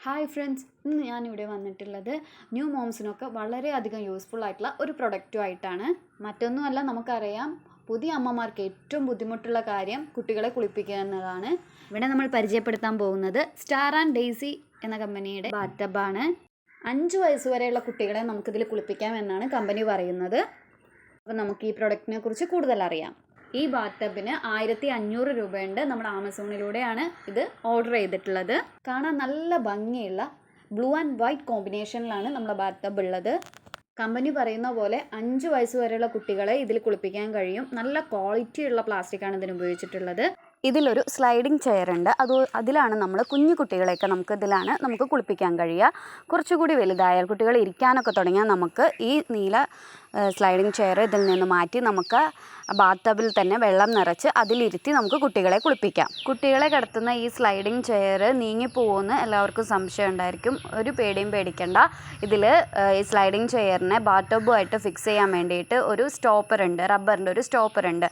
Hi friends, ഇന്ന് ഞാനിവിടെ വന്നിട്ടുള്ളത് ന്യൂ മോംസിനൊക്കെ വളരെയധികം യൂസ്ഫുൾ ആയിട്ടുള്ള ഒരു പ്രൊഡക്റ്റുമായിട്ടാണ്. മറ്റൊന്നുമല്ല, നമുക്കറിയാം പുതിയ അമ്മമാർക്ക് ഏറ്റവും ബുദ്ധിമുട്ടുള്ള കാര്യം കുട്ടികളെ കുളിപ്പിക്കുക എന്നതാണ്. ഇവിടെ നമ്മൾ പരിചയപ്പെടുത്താൻ പോകുന്നത് സ്റ്റാർ ആൻഡ് ഡെയ്സി എന്ന കമ്പനിയുടെ ബാത്തബാണ്. 5 വയസ്സ് വരെയുള്ള കുട്ടികളെ നമുക്കിതിൽ കുളിപ്പിക്കാം എന്നാണ് കമ്പനി പറയുന്നത്. അപ്പോൾ നമുക്ക് ഈ പ്രൊഡക്റ്റിനെ കുറിച്ച് കൂടുതൽ അറിയാം. ഈ ബാത്തബിന് 1500 രൂപയുണ്ട്. നമ്മൾ ആമസോണിലൂടെയാണ് ഇത് ഓർഡർ ചെയ്തിട്ടുള്ളത്. കാണാൻ നല്ല ഭംഗിയുള്ള ബ്ലൂ ആൻഡ് വൈറ്റ് കോമ്പിനേഷനിലാണ് നമ്മുടെ ബാത്തബ് ഉള്ളത്. കമ്പനി പറയുന്ന പോലെ 5 വയസ്സ് വരെയുള്ള കുട്ടികളെ ഇതിൽ കുളിപ്പിക്കാൻ കഴിയും. നല്ല ക്വാളിറ്റിയുള്ള പ്ലാസ്റ്റിക്കാണ് ഇതിന് ഉപയോഗിച്ചിട്ടുള്ളത്. ഇതിലൊരു സ്ലൈഡിങ് ചെയർ ഉണ്ട്. അതിലാണ് നമ്മൾ കുഞ്ഞു കുട്ടികളെയൊക്കെ നമുക്ക് കുളിപ്പിക്കാൻ കഴിയുക. കുറച്ചുകൂടി വലുതായാൽ കുട്ടികൾ ഇരിക്കാനൊക്കെ തുടങ്ങിയാൽ നമുക്ക് ഈ നീല സ്ലൈഡിങ് ചെയർ ഇതിൽ നിന്ന് മാറ്റി നമുക്ക് ബാത്തബിൽ തന്നെ വെള്ളം നിറച്ച് അതിലിരുത്തി നമുക്ക് കുട്ടികളെ കുളിപ്പിക്കാം. കുട്ടികളെ കിടത്തുന്ന ഈ സ്ലൈഡിങ് ചെയർ നീങ്ങിപ്പോകുമെന്ന് എല്ലാവർക്കും സംശയം ഉണ്ടായിരിക്കും. ഒരു പേടിയും പേടിക്കണ്ട. ഇതിൽ ഈ സ്ലൈഡിങ് ചെയറിനെ ബാത്തബുമായിട്ട് ഫിക്സ് ചെയ്യാൻ വേണ്ടിയിട്ട് ഒരു സ്റ്റോപ്പർ ഉണ്ട്, റബ്ബറിൻ്റെ ഒരു സ്റ്റോപ്പർ ഉണ്ട്.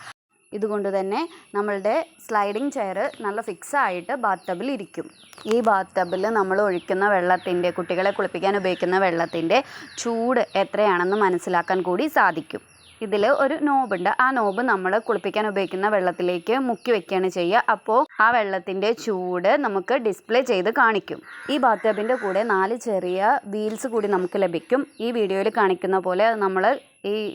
ഇതുകൊണ്ട് തന്നെ നമ്മളുടെ സ്ലൈഡിങ് ചെയർ നല്ല ഫിക്സ് ആയിട്ട് ബാത്തബിൽ ഇരിക്കും. ഈ ബാത്തബിൽ നമ്മൾ ഒഴിക്കുന്ന വെള്ളത്തിൻ്റെ, കുട്ടികളെ കുളിപ്പിക്കാൻ ഉപയോഗിക്കുന്ന വെള്ളത്തിൻ്റെ ചൂട് എത്രയാണെന്ന് മനസ്സിലാക്കാൻ കൂടി സാധിക്കും. ഇതിൽ ഒരു നോബുണ്ട്. ആ നോബ് നമ്മൾ കുളിപ്പിക്കാൻ ഉപയോഗിക്കുന്ന വെള്ളത്തിലേക്ക് മുക്കി വെക്കുകയാണ് ചെയ്യുക. അപ്പോൾ ആ വെള്ളത്തിൻ്റെ ചൂട് നമുക്ക് ഡിസ്പ്ലേ ചെയ്ത് കാണിക്കും. ഈ ബാത്തബിൻ്റെ കൂടെ 4 ചെറിയ വീൽസ് കൂടി നമുക്ക് ലഭിക്കും. ഈ വീഡിയോയിൽ കാണിക്കുന്ന പോലെ നമ്മൾ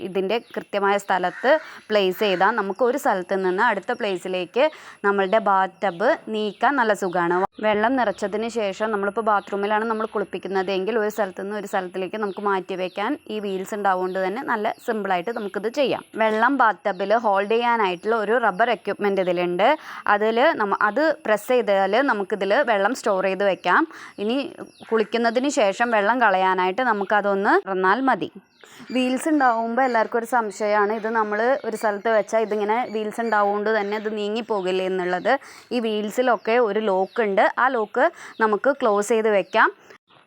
ഇതിൻ്റെ കൃത്യമായ സ്ഥലത്ത് പ്ലേസ് ചെയ്താൽ നമുക്ക് ഒരു സ്ഥലത്ത് നിന്ന് അടുത്ത പ്ലേസിലേക്ക് നമ്മളുടെ ബാത്തബ് നീക്കാൻ നല്ല സുഖമാണ്. വെള്ളം നിറച്ചതിന് ശേഷം നമ്മളിപ്പോൾ ബാത്റൂമിലാണ് നമ്മൾ കുളിപ്പിക്കുന്നതെങ്കിൽ ഒരു സ്ഥലത്ത് നിന്ന് ഒരു സ്ഥലത്തിലേക്ക് നമുക്ക് മാറ്റി വയ്ക്കാൻ ഈ വീൽസ് ഉണ്ടാവുകൊണ്ട് തന്നെ നല്ല സിമ്പിളായിട്ട് നമുക്കിത് ചെയ്യാം. വെള്ളം ബാത്തബിൽ ഹോൾഡ് ചെയ്യാനായിട്ടുള്ള ഒരു റബ്ബർ എക്യുപ്മെൻ്റ് ഇതിലുണ്ട്. അത് പ്രസ് ചെയ്താൽ നമുക്കിതിൽ വെള്ളം സ്റ്റോർ ചെയ്ത് വെക്കാം. ഇനി കുളിക്കുന്നതിന് ശേഷം വെള്ളം കളയാനായിട്ട് നമുക്കതൊന്ന് തുറന്നാൽ മതി. വീൽസ് ഉണ്ടാവുമ്പോൾ എല്ലാവർക്കും ഒരു സംശയമാണ്, ഇത് നമ്മൾ ഒരു സ്ഥലത്ത് വെച്ചാൽ ഇതിങ്ങനെ വീൽസ് ഉണ്ടാവുകൊണ്ട് തന്നെ ഇത് നീങ്ങിപ്പോകില്ലേ എന്നുള്ളത്. ഈ വീൽസിലൊക്കെ ഒരു ലോക്ക് ഉണ്ട്. ആ ലോക്ക് നമുക്ക് ക്ലോസ് ചെയ്ത് വെക്കാം.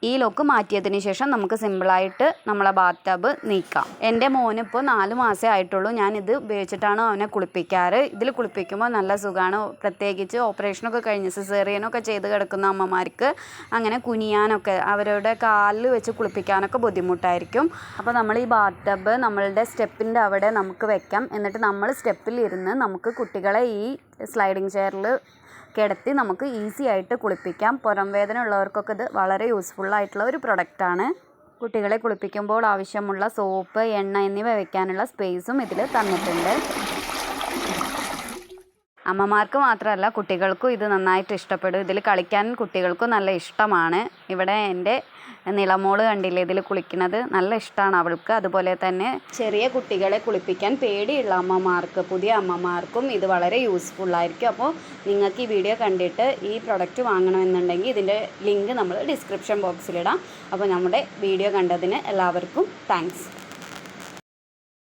ഈ ലോക്ക് മാറ്റിയതിന് ശേഷം നമുക്ക് സിമ്പിളായിട്ട് നമ്മളെ ബാത്തബ് നീക്കാം. എൻ്റെ മോനിപ്പോൾ 4 മാസമേ ആയിട്ടുള്ളൂ. ഞാനിത് ഉപയോഗിച്ചിട്ടാണ് അവനെ കുളിപ്പിക്കാറ്. ഇതിൽ കുളിപ്പിക്കുമ്പോൾ നല്ല സുഖമാണ്. പ്രത്യേകിച്ച് ഓപ്പറേഷനൊക്കെ കഴിഞ്ഞ് സിസേറിയനൊക്കെ ചെയ്ത് കിടക്കുന്ന അമ്മമാർക്ക് അങ്ങനെ കുനിയാനൊക്കെ അവരുടെ കാലിൽ വെച്ച് കുളിപ്പിക്കാനൊക്കെ ബുദ്ധിമുട്ടായിരിക്കും. അപ്പോൾ നമ്മൾ ഈ ബാത്തബ് നമ്മളുടെ സ്റ്റെപ്പിൻ്റെ അവിടെ നമുക്ക് വെക്കാം. എന്നിട്ട് നമ്മൾ സ്റ്റെപ്പിലിരുന്ന് നമുക്ക് കുട്ടികളെ ഈ സ്ലൈഡിങ് ചെയറിൽ കിടത്തി നമുക്ക് ഈസി ആയിട്ട് കുളിപ്പിക്കാം. പുറം വേദന ഉള്ളവർക്കൊക്കെ ഇത് വളരെ യൂസ്ഫുള്ളായിട്ടുള്ള ഒരു പ്രൊഡക്റ്റാണ്. കുട്ടികളെ കുളിപ്പിക്കുമ്പോൾ ആവശ്യമുള്ള സോപ്പ്, എണ്ണ എന്നിവ വയ്ക്കാനുള്ള സ്പേസും ഇതിൽ തന്നിട്ടുണ്ട്. അമ്മമാർക്ക് മാത്രമല്ല കുട്ടികൾക്കും ഇത് നന്നായിട്ട് ഇഷ്ടപ്പെടും. ഇതിൽ കളിക്കാൻ കുട്ടികൾക്കും നല്ല ഇഷ്ടമാണ്. ഇവിടെ എൻ്റെ നിളമോള് കണ്ടില്ലേ ഇതിൽ കുളിക്കുന്നത്, നല്ല ഇഷ്ടമാണ് അവൾക്ക്. അതുപോലെ തന്നെ ചെറിയ കുട്ടികളെ കുളിപ്പിക്കാൻ പേടിയുള്ള അമ്മമാർക്ക്, പുതിയ അമ്മമാർക്കും ഇത് വളരെ യൂസ്ഫുള്ളായിരിക്കും. അപ്പോൾ നിങ്ങൾക്ക് ഈ വീഡിയോ കണ്ടിട്ട് ഈ പ്രൊഡക്റ്റ് വാങ്ങണമെന്നുണ്ടെങ്കിൽ ഇതിൻ്റെ ലിങ്ക് നമ്മൾ ഡിസ്ക്രിപ്ഷൻ ബോക്സിലിടാം. അപ്പോൾ നമ്മുടെ വീഡിയോ കണ്ടതിന് എല്ലാവർക്കും താങ്ക്സ്.